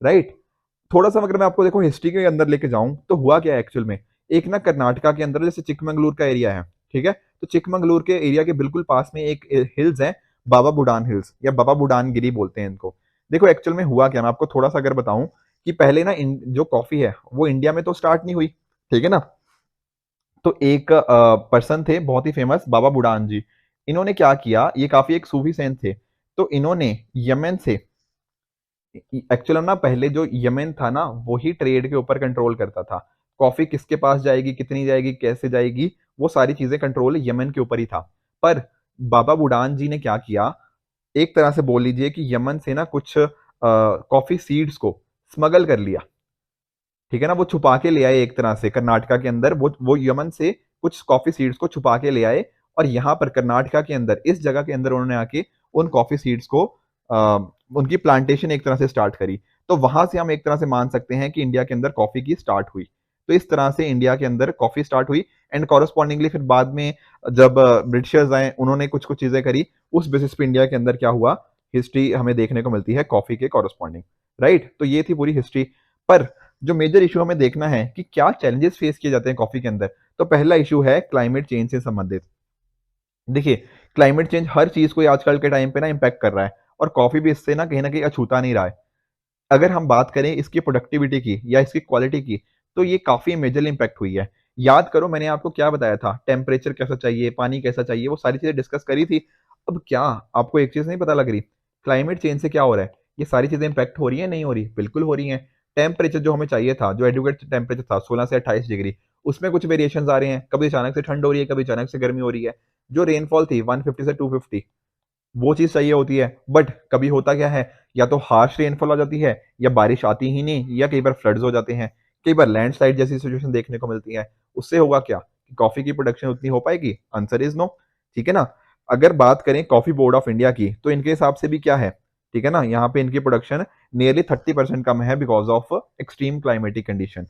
[SPEAKER 1] राइट। थोड़ा सा अगर मैं आपको देखो हिस्ट्री के अंदर लेके जाऊं तो हुआ क्या है एक्चुअल में। एक ना कर्नाटका के अंदर जैसे चिकमंगलूर का एरिया है, ठीक है, तो चिकमंगलूर के एरिया के बिल्कुल पास में एक हिल्स है, बाबा बुडान हिल्स या बाबा बुडान गिरी बोलते हैं इनको। देखो एक्चुअल में हुआ क्या, मैं आपको थोड़ा सा अगर बताऊं कि पहले ना जो कॉफी है वो इंडिया में तो स्टार्ट नहीं हुई, ठीक है ना। तो एक पर्सन थे बहुत ही फेमस, बाबा बुडान जी। इन्होंने क्या किया, ये काफी एक सूफी सेंट थे। तो इन्होंने यमन से, एक्चुअल ना पहले जो यमन था ना वही ट्रेड के ऊपर कंट्रोल करता था। कॉफी किसके पास जाएगी, कितनी जाएगी, कैसे जाएगी, वो सारी चीजें कंट्रोल यमन के ऊपर ही था। पर बाबा बुडान जी ने क्या किया, एक तरह से बोल लीजिए कि यमन से ना कुछ कॉफी सीड्स को स्मगल कर लिया। ठीक है ना, वो छुपा के ले आए एक तरह से कर्नाटका के अंदर, वो यमन से कुछ कॉफी सीड्स को छुपा के ले आए और यहाँ पर कर्नाटका के अंदर इस जगह के अंदर उन्होंने आके उन कॉफी सीड्स को उनकी प्लांटेशन एक तरह से स्टार्ट करी। तो वहां से हम एक तरह से मान सकते हैं कि इंडिया के अंदर कॉफी की स्टार्ट हुई। तो इस तरह से इंडिया के अंदर कॉफी स्टार्ट हुई। एंड कॉरस्पॉन्डिंगली फिर बाद में जब ब्रिटिशर्स आए उन्होंने कुछ कुछ चीजें करी, उस बेसिस पे इंडिया के अंदर क्या हुआ, हिस्ट्री हमें देखने को मिलती है कॉफी के कॉरस्पॉन्डिंग। राइट। तो ये थी पूरी हिस्ट्री। पर जो मेजर इशू हमें देखना है कि क्या चैलेंजेस फेस किए जाते हैं कॉफी के अंदर, तो पहला इशू है क्लाइमेट चेंज से संबंधित। देखिए, क्लाइमेट चेंज हर चीज को आजकल के टाइम पे ना इम्पैक्ट कर रहा है और कॉफी भी इससे ना कहीं अछूता नहीं रहा है। अगर हम बात करें इसकी प्रोडक्टिविटी की या इसकी क्वालिटी की, तो ये काफी मेजरली इम्पैक्ट हुई है। याद करो मैंने आपको क्या बताया था, टेम्परेचर कैसा चाहिए, पानी कैसा चाहिए, वो सारी चीजें डिस्कस करी थी। अब क्या आपको एक चीज नहीं पता लग रही, क्लाइमेट चेंज से क्या हो रहा है, ये सारी चीजें इम्पैक्ट हो रही है, नहीं हो रही, बिल्कुल हो रही है। टेम्परेचर जो हमें चाहिए था, जो एडुकेट टेम्परेचर था 16 से 28 डिग्री, उसमें कुछ वेरिएशन आ रहे हैं, कभी अचानक से ठंड हो रही है, कभी अचानक से गर्मी हो रही है। जो रेनफॉल थी 150 से 250, वो चीज चाहिए होती है, बट कभी होता क्या है, या तो हार्श रेनफॉल आ जाती है या बारिश आती ही नहीं, या कई बार फ्लड्स हो जाते हैं, कई बार लैंडस्लाइड जैसी सिचुएशन देखने को मिलती है। उससे होगा क्या कि कॉफी की प्रोडक्शन उतनी हो पाएगी, आंसर इज नो। ठीक है ना। अगर बात करें कॉफी बोर्ड ऑफ इंडिया की, तो इनके हिसाब से भी क्या है, ठीक है ना, यहाँ पे इनकी प्रोडक्शन नियरली 30% कम है because of extreme climatic condition.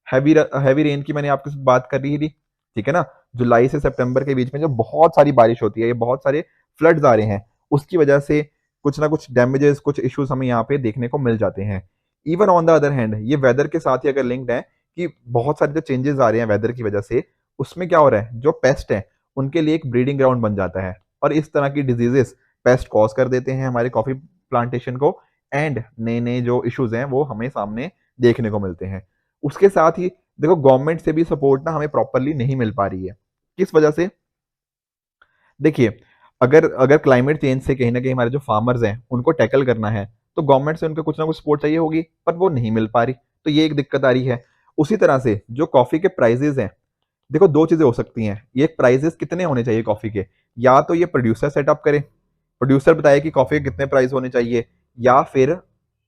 [SPEAKER 1] Heavy rain की मैंने आपके साथ बात कर रही थी, ठीक है ना। जुलाई से सितंबर के बीच में जो बहुत सारी बारिश होती है, ये बहुत सारे फ्लड्स आ रहे हैं, उसकी वजह से कुछ ना कुछ डैमेजेस, कुछ इश्यूज हमें यहाँ पे देखने को मिल जाते हैं। Even on the other hand ये वेदर के साथ ही अगर लिंक्ड है कि बहुत सारे जो चेंजेस आ रहे हैं वेदर की वजह से, उसमें क्या हो रहा है, जो पेस्ट है उनके लिए एक ब्रीडिंग ग्राउंड बन जाता है और इस तरह की डिजीजेस पेस्ट कॉज कर देते हैं हमारे कॉफी प्लांटेशन को। एंड नए नए जो इश्यूज हैं वो हमें सामने देखने को मिलते हैं। उसके साथ ही देखो गवर्नमेंट से भी सपोर्ट ना हमें प्रॉपरली नहीं मिल पा रही है। किस वजह से, देखिए, अगर अगर क्लाइमेट चेंज से कहीं ना कहीं हमारे जो फार्मर्स हैं उनको टैकल करना है, तो गवर्नमेंट से उनको कुछ ना कुछ सपोर्ट चाहिए होगी, पर वो नहीं मिल पा रही। तो ये एक दिक्कत आ रही है। उसी तरह से जो कॉफी के प्राइजेस हैं, देखो दो चीजें हो सकती हैं, ये प्राइजेस कितने होने चाहिए कॉफी के, या तो ये प्रोड्यूसर सेटअप करे, प्रोड्यूसर बताए कि कॉफी के कितने प्राइस होने चाहिए, या फिर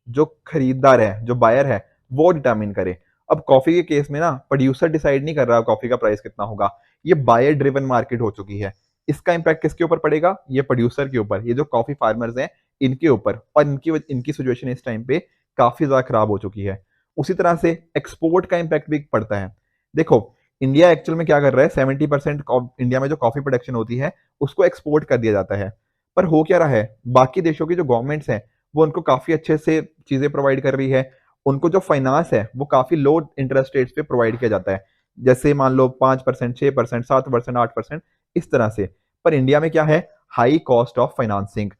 [SPEAKER 1] जो खरीददार है, जो बायर है, वो डिटरमिन करे। अब कॉफी के केस में ना प्रोड्यूसर डिसाइड नहीं कर रहा कॉफी का प्राइस कितना होगा, ये बायर ड्रिवन मार्केट हो चुकी है। इसका इम्पैक्ट किसके ऊपर पड़ेगा? ये प्रोड्यूसर के ऊपर, ये जो कॉफी फार्मर्स हैं इनके ऊपर, और इनकी सिचुएशन इस टाइम पे काफी ज्यादा खराब हो चुकी है। उसी तरह से एक्सपोर्ट का इम्पैक्ट भी पड़ता है। देखो, इंडिया एक्चुअल में क्या कर रहा है, 70% इंडिया में जो कॉफी प्रोडक्शन होती है उसको एक्सपोर्ट कर दिया जाता है। पर हो क्या रहा है, बाकी देशों की जो गवर्नमेंट्स हैं वो उनको काफी अच्छे से चीजें प्रोवाइड कर रही है। उनको जो फाइनेंस है वो काफी लो इंटरेस्ट रेट्स पे प्रोवाइड किया जाता है, जैसे मान लो 5%, 6%, 7%, 8%, इस तरह से। पर इंडिया में क्या है, हाई कॉस्ट ऑफ फाइनेंसिंग।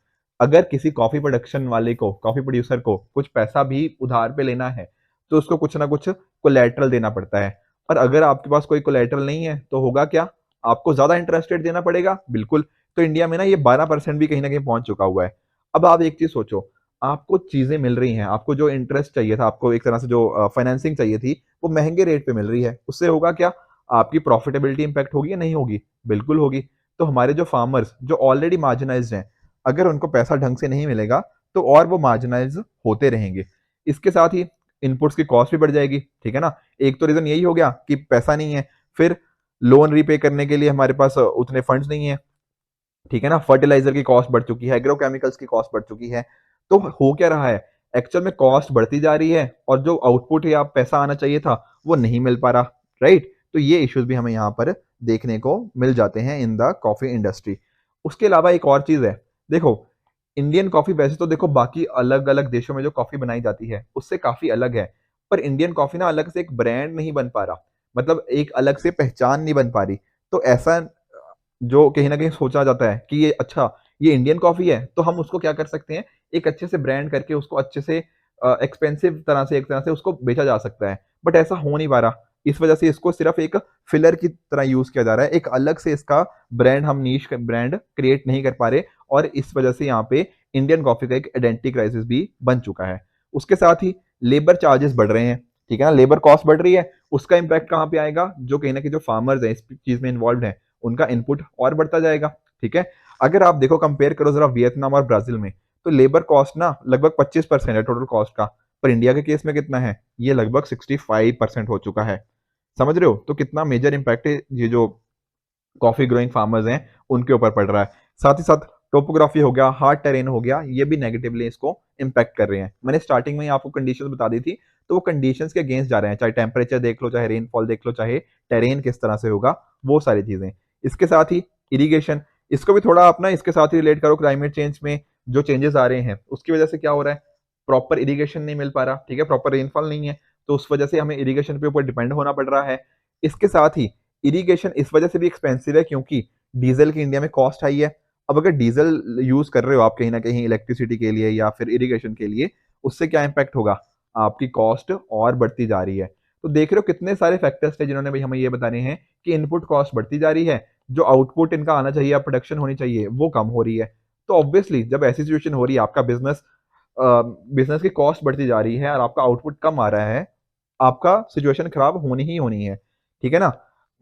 [SPEAKER 1] अगर किसी कॉफी प्रोडक्शन वाले को, कॉफी प्रोड्यूसर को कुछ पैसा भी उधार पे लेना है तो उसको कुछ ना कुछ कोलेटरल देना पड़ता है। और अगर आपके पास कोई कोलेटरल नहीं है तो होगा क्या, आपको ज्यादा इंटरेस्ट रेट देना पड़ेगा। बिल्कुल। तो इंडिया में ना ये 12% भी कहीं ना कहीं पहुंच चुका हुआ है। अब आप एक चीज सोचो, आपको चीजें मिल रही हैं, आपको जो इंटरेस्ट चाहिए था, आपको एक तरह से जो फाइनेंसिंग चाहिए थी, वो महंगे रेट पे मिल रही है। उससे होगा क्या, आपकी प्रॉफिटेबिलिटी इंपैक्ट होगी या नहीं होगी? बिल्कुल होगी। तो हमारे जो फार्मर्स जो ऑलरेडी मार्जिनाइज्ड हैं, अगर उनको पैसा ढंग से नहीं मिलेगा तो और वो मार्जिनाइज होते रहेंगे। इसके साथ ही इनपुट्स की कॉस्ट भी बढ़ जाएगी, ठीक है ना। एक तो रीजन यही हो गया कि पैसा नहीं है, फिर लोन रीपे करने के लिए हमारे पास उतने फंड्स नहीं है, ठीक है ना। फर्टिलाइजर की कॉस्ट बढ़ चुकी है, एग्रोकेमिकल्स की कॉस्ट बढ़ चुकी है। तो हो क्या रहा है, एक्चुअल में कॉस्ट बढ़ती जा रही है और जो आउटपुट या पैसा आना चाहिए था वो नहीं मिल पा रहा, राइट। तो ये इश्यूज भी हमें यहाँ पर देखने को मिल जाते हैं इन द कॉफी इंडस्ट्री। उसके अलावा एक और चीज है, देखो, इंडियन कॉफी वैसे तो देखो बाकी अलग अलग देशों में जो कॉफी बनाई जाती है उससे काफी अलग है। पर इंडियन कॉफी ना अलग से एक ब्रांड नहीं बन पा रहा, मतलब एक अलग से पहचान नहीं बन पा रही। तो ऐसा जो कहीं ना कहीं सोचा जाता है कि ये अच्छा, ये इंडियन कॉफी है तो हम उसको क्या कर सकते हैं, एक अच्छे से ब्रांड करके उसको अच्छे से एक्सपेंसिव तरह से, एक तरह से उसको बेचा जा सकता है। बट ऐसा हो नहीं पा रहा। इस वजह से इसको सिर्फ एक फिलर की तरह यूज किया जा रहा है, एक अलग से इसका ब्रांड, हम नीश ब्रांड क्रिएट नहीं कर पा रहे। और इस वजह से यहाँ पे इंडियन कॉफी का एक आइडेंटिटी क्राइसिस भी बन चुका है। उसके साथ ही लेबर चार्जेस बढ़ रहे हैं, ठीक है ना, लेबर कॉस्ट बढ़ रही है। उसका इम्पैक्ट कहाँ पे आएगा, जो कहीं ना कहीं जो फार्मर्स हैं इस चीज में इन्वॉल्व है उनका इनपुट और बढ़ता जाएगा, ठीक है। अगर आप देखो, कंपेयर करो जरा वियतनाम और ब्राजील में, तो लेबर कॉस्ट ना लगभग 25% है टोटल कॉस्ट का। पर इंडिया के केस में कितना है, ये लगभग 65% हो चुका है। समझ रहे हो, तो कितना मेजर इंपैक्ट है ये जो कॉफी ग्रोइंग फार्मर्स हैं उनके ऊपर पड़ रहा है। साथ ही साथ टोपोग्राफी हो गया, हार्ड टेरेन हो गया, ये भी नेगेटिवली इसको इम्पैक्ट कर रहे हैं। मैंने स्टार्टिंग में ही आपको कंडीशंस बता दी थी, तो वो कंडीशंस के अगेंस्ट जा रहे हैं, चाहे टेम्परेचर देख लो, चाहे रेनफॉल देख लो, चाहे टेरेन किस तरह से होगा, वो सारी चीजें। इसके साथ ही इरिगेशन, इसको भी थोड़ा अपना इसके साथ ही रिलेट करो। क्लाइमेट चेंज में जो चेंजेस आ रहे हैं उसकी वजह से क्या हो रहा है, प्रॉपर इरिगेशन नहीं मिल पा रहा, ठीक है, प्रॉपर रेनफॉल नहीं है, तो उस वजह से हमें इरिगेशन के ऊपर डिपेंड होना पड़ रहा है। इसके साथ ही इरिगेशन इस वजह से भी एक्सपेंसिव है क्योंकि डीजल की इंडिया में कॉस्ट हाई है। अब अगर डीजल यूज कर रहे हो आप कहीं ना कहीं इलेक्ट्रिसिटी के लिए या फिर इरिगेशन के लिए, उससे क्या इम्पैक्ट होगा, आपकी कॉस्ट और बढ़ती जा रही है। तो देख रहे हो कितने सारे फैक्टर्स थे जिन्होंने भाई हमें ये बताने हैं कि इनपुट कॉस्ट बढ़ती जा रही है, जो आउटपुट इनका आना चाहिए या प्रोडक्शन होनी चाहिए वो कम हो रही है। तो ऑब्वियसली जब ऐसी सिचुएशन हो रही है, आपका बिजनेस की कॉस्ट बढ़ती जा रही है और आपका आउटपुट कम आ रहा है, आपका सिचुएशन खराब होनी ही होनी है, ठीक है ना।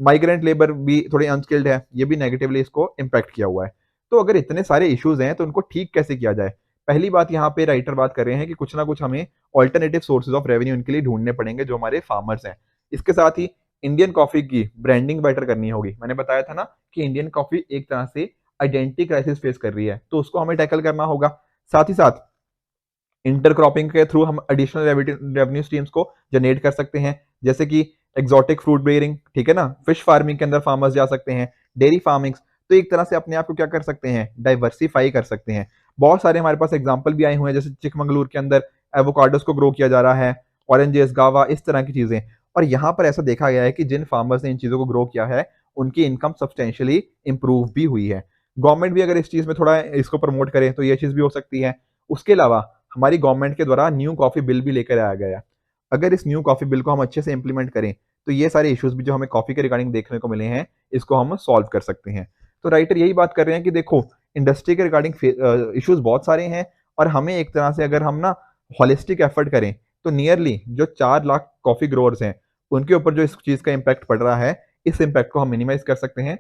[SPEAKER 1] माइग्रेंट लेबर भी थोड़ी अनस्किल्ड है, ये भी नेगेटिवली इसको इम्पैक्ट किया हुआ है। तो अगर इतने सारे इश्यूज हैं तो उनको ठीक कैसे किया जाए? पहली बात यहाँ पे राइटर बात कर रहे हैं कि कुछ ना कुछ हमें ऑल्टरनेटिव सोर्सेज ऑफ रेवेन्यू इनके लिए ढूंढने पड़ेंगे, जो हमारे फार्मर्स हैं। इसके साथ ही इंडियन कॉफी की ब्रांडिंग बेटर करनी होगी। मैंने बताया था ना कि इंडियन कॉफी एक तरह से आइडेंटिटी क्राइसिस फेस कर रही है, तो उसको हमें टैकल करना होगा। साथ ही साथ इंटरक्रॉपिंग के थ्रू हम एडिशनल रेवेन्यू स्ट्रीम्स को जनरेट कर सकते हैं, जैसे कि एक्सोटिक फ्रूट ब्रीडिंग, ठीक है ना, फिश फार्मिंग के अंदर फार्मर्स जा सकते हैं, डेयरी फार्मिंग। तो एक तरह से अपने आप को क्या कर सकते हैं, डाइवर्सिफाई कर सकते हैं। बहुत सारे हमारे पास एग्जाम्पल भी आए हुए हैं, जैसे चिकमंगलूर के अंदर एवोकाडोस को ग्रो किया जा रहा है, ऑरेंजेस, गावा, इस तरह की चीजें। और यहाँ पर ऐसा देखा गया है कि जिन फार्मर्स ने इन चीजों को ग्रो किया है उनकी इनकम सब्सटेंशियली इंप्रूव भी हुई है। गवर्नमेंट भी अगर इस चीज में थोड़ा इसको प्रमोट करे तो ये चीज भी हो सकती है। उसके अलावा हमारी गवर्नमेंट के द्वारा न्यू कॉफी बिल भी लेकर आया गया है। अगर इस न्यू कॉफी बिल को हम अच्छे से इंप्लीमेंट करें तो ये सारे इश्यूज भी जो हमें कॉफी के रिगार्डिंग देखने को मिले हैं, इसको हम सॉल्व कर सकते हैं। तो राइटर यही बात कर रहे हैं कि देखो, इंडस्ट्री के रिगार्डिंग इश्यूज बहुत सारे हैं, और हमें एक तरह से अगर हम ना होलिस्टिक एफर्ट करें तो नियरली जो 4 लाख कॉफी ग्रोअर्स हैं उनके ऊपर जो इस चीज का इम्पैक्ट पड़ रहा है, इस इम्पैक्ट को हम मिनिमाइज कर सकते हैं,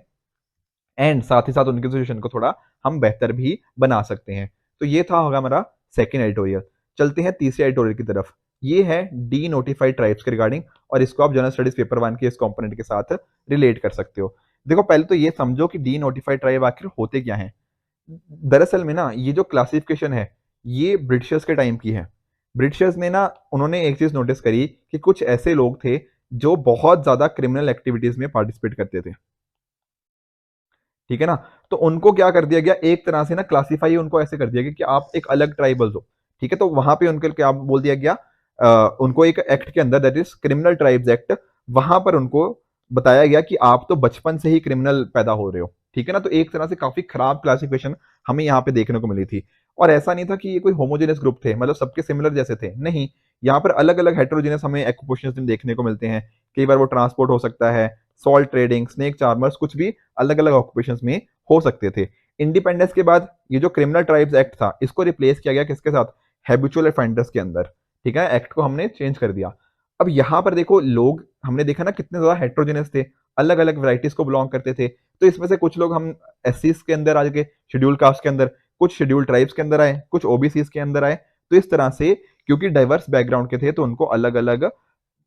[SPEAKER 1] एंड साथ ही साथ उनकी सिचुएशन को थोड़ा हम बेहतर भी बना सकते हैं। तो ये था होगा हमारा सेकेंड एडिटोरियल। चलते हैं तीसरे एडिटोरियल की तरफ। ये है डी नोटिफाइड ट्राइब्स के रिगार्डिंग, और इसको आप जनरल स्टडीज पेपर 1 के इस कंपोनेंट के साथ रिलेट कर सकते हो। देखो पहले तो ये समझो कि डी नोटिफाइड ट्राइब आखिर होते क्या हैं। दरअसल में ना ये जो क्लासिफिकेशन है ये ब्रिटिशर्स के टाइम की है। ब्रिटिशर्स ने ना उन्होंने एक चीज नोटिस करी कि कुछ ऐसे लोग थे जो बहुत ज्यादा क्रिमिनल एक्टिविटीज में पार्टिसिपेट करते थे। ठीक है ना। तो उनको क्या कर दिया गया, एक तरह से ना क्लासीफाई उनको ऐसे कर दिया गया कि आप एक अलग ट्राइबल्स हो। ठीक है, तो वहां पे उनके क्या बोल दिया गया, उनको एक एक्ट के अंदर, that is criminal tribes act, वहां पर उनको बताया गया कि आप तो बचपन से ही क्रिमिनल पैदा हो रहे हो। ठीक है ना, तो एक तरह से काफी खराब क्लासिफिकेशन हमें यहाँ पे देखने को मिली थी। और ऐसा नहीं था कि ये कोई होमोजेनियस ग्रुप थे, मतलब सबके सिमिलर जैसे थे, नहीं। यहाँ पर अलग अलग हेट्रोजेनियस हमें एक्यूपेशंस देखने को मिलते हैं। कई बार वो ट्रांसपोर्ट हो सकता है, सॉल्ट ट्रेडिंग, स्नेक चार्मर्स, कुछ भी अलग अलग ऑक्यूपेशंस में हो सकते थे। इंडिपेंडेंस के बाद ये जो क्रिमिनल ट्राइब्स एक्ट था इसको रिप्लेस किया गया किसके साथ, हैबिचुअल ऑफेंडर्स के अंदर। ठीक है, एक्ट को हमने चेंज कर दिया। अब यहाँ पर देखो लोग हमने देखा ना कितने ज्यादा हेट्रोजेनस थे, अलग अलग वैरायटीज को बिलोंग करते थे। तो इसमें से कुछ लोग हम एस के अंदर आ गए, शेड्यूल कास्ट के अंदर, कुछ शेड्यूल ट्राइब्स के अंदर आए, कुछ ओबीसी के अंदर आए। तो इस तरह से क्योंकि डाइवर्स बैकग्राउंड के थे तो उनको अलग अलग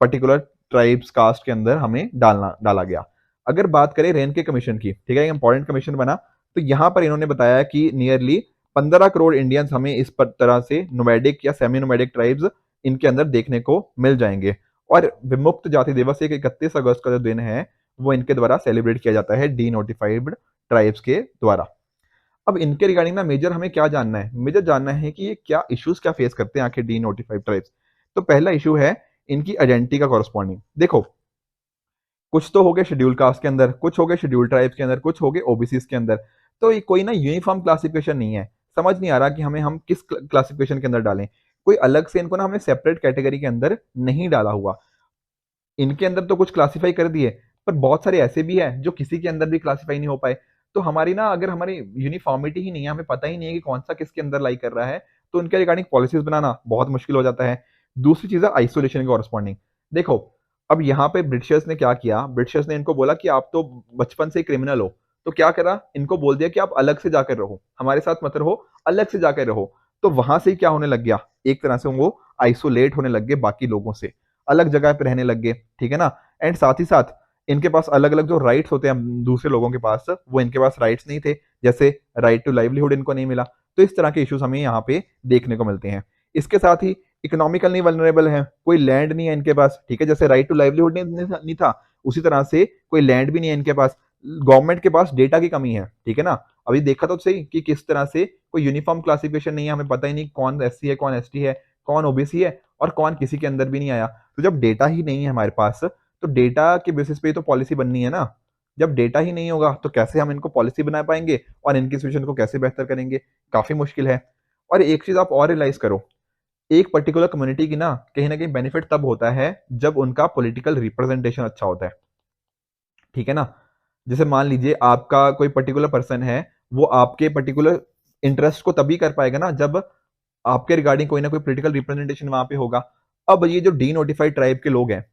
[SPEAKER 1] पर्टिकुलर ट्राइब्स कास्ट के अंदर हमें डाला गया। अगर बात करें रेन के कमीशन की, ठीक है, इंपॉर्टेंट कमीशन बना, तो यहां पर इन्होंने बताया कि नियरली 15 करोड़ इंडियंस हमें इस तरह से नोमैडिक या सेमी नोमैडिक ट्राइब्स इनके अंदर देखने को मिल जाएंगे। और विमुक्त जाति दिवस एक 31 अगस्त का जो दिन है वो इनके द्वारा सेलिब्रेट किया जाता है डी नोटिफाइड ट्राइब्स के द्वारा। अब इनके रिगार्डिंग ना मेजर हमें क्या जानना है, मेजर जानना है कि ये क्या इश्यूज क्या फेस करते हैं आखिर डी नोटिफाइड ट्राइब्स। तो पहला इशू है इनकी आइडेंटिटी का कॉरस्पॉन्डिंग। देखो कुछ तो हो गए शेड्यूल कास्ट के अंदर, कुछ हो गए शेड्यूल ट्राइब्स के अंदर, कुछ हो गए ओबीसी के अंदर। तो ये कोई ना यूनिफॉर्म क्लासिफिकेशन नहीं है। समझ नहीं आ रहा कि हम किस क्लासिफिकेशन के अंदर डालें। कोई अलग से इनको ना हमने सेपरेट कैटेगरी के अंदर नहीं डाला हुआ। इनके अंदर तो कुछ क्लासिफाई कर दिए, पर बहुत सारे ऐसे भी है जो किसी के अंदर भी क्लासिफाई नहीं हो पाए। तो हमारी ना अगर हमारी यूनिफॉर्मिटी ही नहीं है, हमें पता ही नहीं है कि कौन सा किसके अंदर लाई कर रहा है, तो उनके रिगार्डिंग पॉलिसीज बनाना बहुत मुश्किल हो जाता है। दूसरी चीज है आइसोलेशन के कॉरस्पॉन्डिंग। देखो अब यहाँ पे ब्रिटिशर्स ने क्या किया, ब्रिटिशर्स ने इनको बोला कि आप तो बचपन से क्रिमिनल हो। तो क्या करा, इनको बोल दिया कि आप अलग से जाकर रहो, हमारे साथ मत रहो, अलग से जाकर रहो। तो वहां से क्या होने लग गया, एक तरह से वो आइसोलेट होने लग गए बाकी लोगों से, अलग जगह पे रहने लग गए। ठीक है ना। एंड साथ ही साथ इनके पास अलग अलग जो राइट्स होते हैं दूसरे लोगों के पास, वो इनके पास राइट्स नहीं थे। जैसे राइट टू लाइवलीहुड इनको नहीं मिला। तो इस तरह के इश्यूज हमें यहाँ पे देखने को मिलते हैं। इसके साथ ही इकोनॉमिकली वल्नरेबल है, कोई लैंड नहीं है इनके पास। ठीक है, जैसे राइट टू लाइवलीहुड नहीं था, उसी तरह से कोई लैंड भी नहीं है इनके पास। गवर्नमेंट के पास डेटा की कमी है। ठीक है ना। अभी देखा तो सही कि किस तरह से कोई यूनिफॉर्म क्लासिफिकेशन नहीं है, हमें पता ही नहीं कौन एससी है, कौन एसटी है, कौन ओबीसी है, और कौन किसी के अंदर भी नहीं आया। तो जब डेटा ही नहीं है हमारे पास, तो डेटा के बेसिस पे ही तो पॉलिसी बननी है ना। जब डेटा ही नहीं होगा तो कैसे हम इनको पॉलिसी बना पाएंगे और इनकी सिचुएशन को कैसे बेहतर करेंगे, काफी मुश्किल है। और एक चीज आप और रियलाइज करो, एक पर्टिकुलर कम्युनिटी की ना कहीं बेनिफिट तब होता है जब उनका पॉलिटिकल रिप्रेजेंटेशन अच्छा होता है। ठीक है ना। जैसे मान लीजिए आपका कोई पर्टिकुलर पर्सन है, वो आपके पर्टिकुलर इंटरेस्ट को तभी कर पाएगा ना जब आपके रिगार्डिंग कोई ना कोई पॉलिटिकल रिप्रेजेंटेशन वहां पे होगा। अब ये जो डी नोटिफाइड ट्राइब के लोग हैं,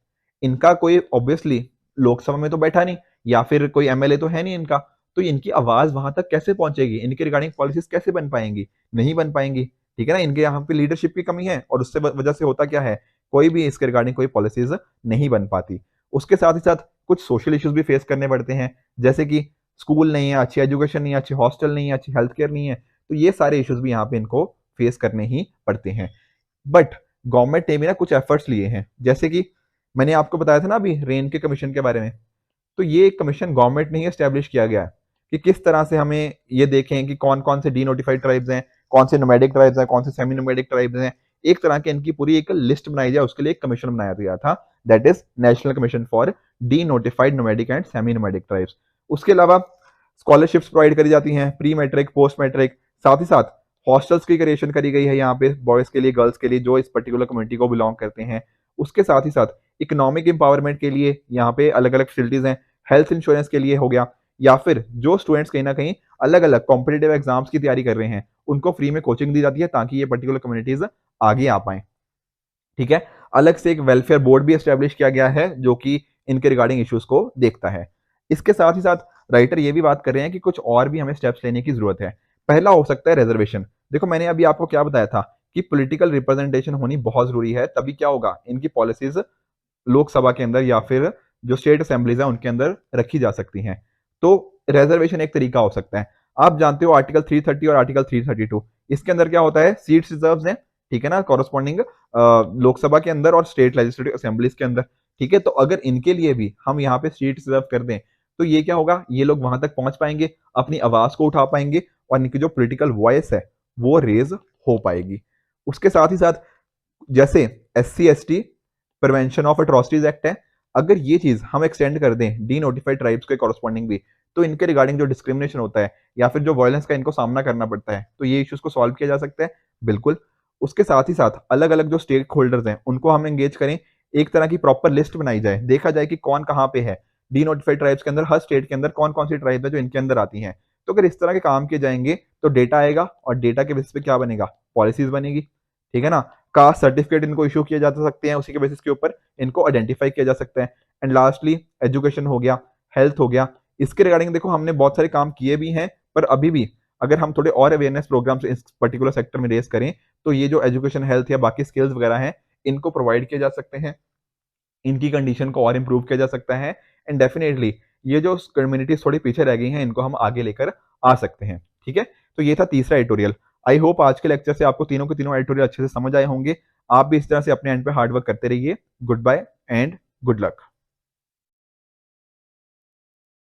[SPEAKER 1] इनका कोई ऑब्वियसली लोकसभा में तो बैठा नहीं, या फिर कोई एमएलए तो है नहीं इनका। तो इनकी आवाज वहां तक कैसे पहुंचेगी, इनके रिगार्डिंग पॉलिसीज कैसे बन पाएंगी, नहीं बन पाएंगी। ठीक है ना, इनके यहाँ पे लीडरशिप की कमी है, और उससे वजह से होता क्या है, कोई भी इसके रिगार्डिंग कोई पॉलिसीज नहीं बन पाती। उसके साथ ही साथ कुछ सोशल इश्यूज भी फेस करने पड़ते हैं, जैसे कि स्कूल नहीं है, अच्छी एजुकेशन नहीं है, अच्छी हॉस्टल नहीं है, अच्छी हेल्थ केयर नहीं है। तो ये सारे इश्यूज भी यहाँ पे इनको फेस करने ही पड़ते हैं। बट गवर्नमेंट ने भी ना कुछ एफर्ट्स लिए हैं, जैसे कि मैंने आपको बताया था ना अभी रेन के कमीशन के बारे में। तो ये कमीशन गवर्नमेंट ने ही एस्टेब्लिश किया गया है कि किस तरह से हमें ये देखें कि कौन कौन से डी नोटिफाइड ट्राइब्स हैं, कौन से नोमैडिक ट्राइब्स हैं, कौन से सेमी नोमैडिक ट्राइब्स हैं। एक तरह की इनकी पूरी एक लिस्ट बनाई जाए, उसके लिए एक कमीशन बनाया गया था, that is national commission for D notified nomadic and semi nomadic tribes. उसके अलावा स्कॉलरशिप्स प्रोवाइड करी जाती हैं, प्री मैट्रिक, पोस्ट मैट्रिक। साथ ही साथ हॉस्टल्स की क्रिएशन करी गई है यहाँ पे बॉयज के लिए, गर्ल्स के लिए, जो इस पर्टिकुलर कम्युनिटी को बिलोंग करते हैं। उसके साथ ही साथ इकोनॉमिक एम्पावरमेंट के लिए यहाँ पे अलग अलग फैसिलिटीज हैं, हेल्थ इंश्योरेंस के लिए हो गया, या फिर जो स्टूडेंट्स कहीं ना कहीं अलग अलग कॉम्पिटेटिव एग्जाम्स की तैयारी कर रहे हैं उनको फ्री में कोचिंग दी जाती है ताकि ये पर्टिकुलर कम्युनिटीज आगे आ पाए। ठीक है। अलग से एक वेलफेयर बोर्ड भी एस्टेब्लिश किया गया है जो कि इनके रिगार्डिंग इश्यूज को देखता है। इसके साथ ही साथ राइटर ये भी बात कर रहे हैं कि कुछ और भी हमें स्टेप्स लेने की जरूरत है। पहला हो सकता है रिजर्वेशन। देखो मैंने अभी आपको क्या बताया था कि पॉलिटिकल रिप्रेजेंटेशन होनी बहुत जरूरी है, तभी क्या होगा, इनकी पॉलिसीज लोकसभा के अंदर या फिर जो स्टेट असेंबलीज है उनके अंदर रखी जा सकती हैं। तो रिजर्वेशन एक तरीका हो सकता है। आप जानते हो आर्टिकल 330 और आर्टिकल 332, इसके अंदर क्या होता है, सीट्स रिजर्व्स हैं, ठीक है ना, कॉरस्पॉन्डिंग लोकसभा के अंदर और स्टेट लेजिस्लेटिव असेंबलीज के अंदर, ठीक है। तो अगर इनके लिए भी हम यहाँ पे सीट रिजर्व कर दें तो ये क्या होगा, ये लोग वहां तक पहुंच पाएंगे, अपनी आवाज को उठा पाएंगे और इनकी जो पॉलिटिकल वॉइस है वो रेज हो पाएगी। उसके साथ ही साथ जैसे SC ST prevention of atrocities act है, अगर ये चीज हम एक्सटेंड कर दें डी नोटिफाइड ट्राइब्स के कॉरस्पॉन्डिंग भी, तो इनके रिगार्डिंग जो डिस्क्रिमिनेशन होता है या फिर जो वायलेंस का इनको सामना करना पड़ता है, तो ये इश्यूज को सॉल्व किया जा सकता है, बिल्कुल। उसके साथ ही साथ अलग अलग जो स्टेक होल्डर्स हैं उनको हम एंगेज करें, एक तरह की प्रॉपर लिस्ट बनाई जाए, देखा जाए कि कौन कहाँ पे है, डी नोटिफाइड ट्राइब्स के अंदर हर स्टेट के अंदर कौन कौन सी ट्राइब है जो इनके अंदर आती हैं। तो अगर इस तरह के काम किए जाएंगे तो डेटा आएगा और डेटा के बेसिस पे क्या बनेगा, पॉलिसीज बनेगी, ठीक है ना। कास्ट सर्टिफिकेट इनको इशू किए जा सकते हैं, उसी के बेसिस के ऊपर इनको आइडेंटिफाई किया जा सकता है। एंड लास्टली एजुकेशन हो गया, हेल्थ हो गया, इसके रिगार्डिंग देखो हमने बहुत सारे काम किए भी हैं, पर अभी भी अगर हम थोड़े और अवेयरनेस प्रोग्राम्स इस पर्टिकुलर सेक्टर में रेस करें तो ये जो एजुकेशन हेल्थ या बाकी स्किल्स वगैरह हैं इनको प्रोवाइड किए जा सकते हैं, इनकी कंडीशन को और इम्प्रूव किया जा सकता है। एंड डेफिनेटली ये जो कम्युनिटीज थोड़ी पीछे रह गई हैं इनको हम आगे लेकर आ सकते हैं, ठीक है। तो ये था तीसरा एडिटोरियल। आई होप आज के लेक्चर से आपको तीनों के तीनों एडिटोरियल अच्छे से समझ आए होंगे। आप भी इस तरह से अपने एंड पे हार्डवर्क करते रहिए। Good bye and good luck.